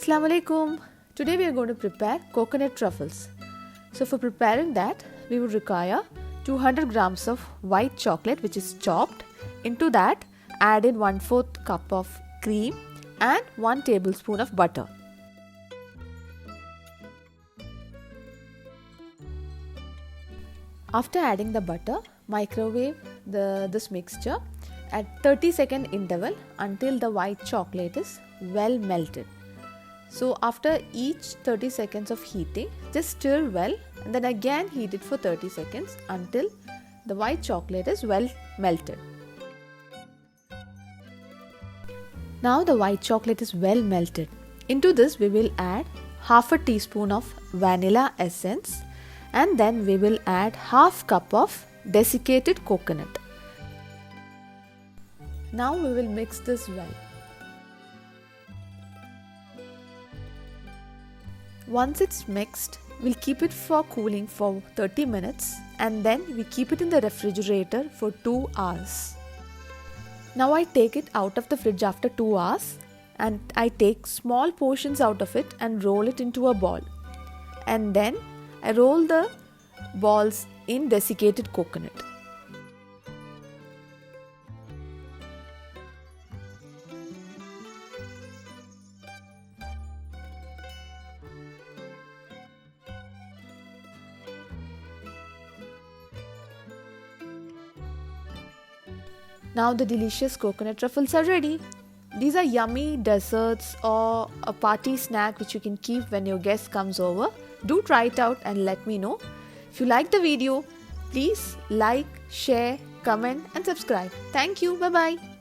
Assalamu alaikum. Today we are going to prepare coconut truffles. So for preparing that, we would require 200 grams of white chocolate which is chopped. Into that, add in 1/4 cup of cream and 1 tablespoon of butter. After adding the butter, microwave this mixture at 30-second interval until the white chocolate is well melted. So after each 30 seconds of heating, just stir well and then again heat it for 30 seconds until the white chocolate is well melted. Now the white chocolate is well melted. Into this we will add half a teaspoon of vanilla essence and then we will add half cup of desiccated coconut. Now we will mix this well. Once it's mixed, we'll keep it for cooling for 30 minutes and then we keep it in the refrigerator for 2 hours. Now I take it out of the fridge after 2 hours and I take small portions out of it and roll it into a ball. And then I roll the balls in desiccated coconut. Now the delicious coconut truffles are ready. These are yummy desserts or a party snack which you can keep when your guest comes over. Do try it out and let me know. If you like the video, please like, share, comment and subscribe. Thank you. Bye-bye.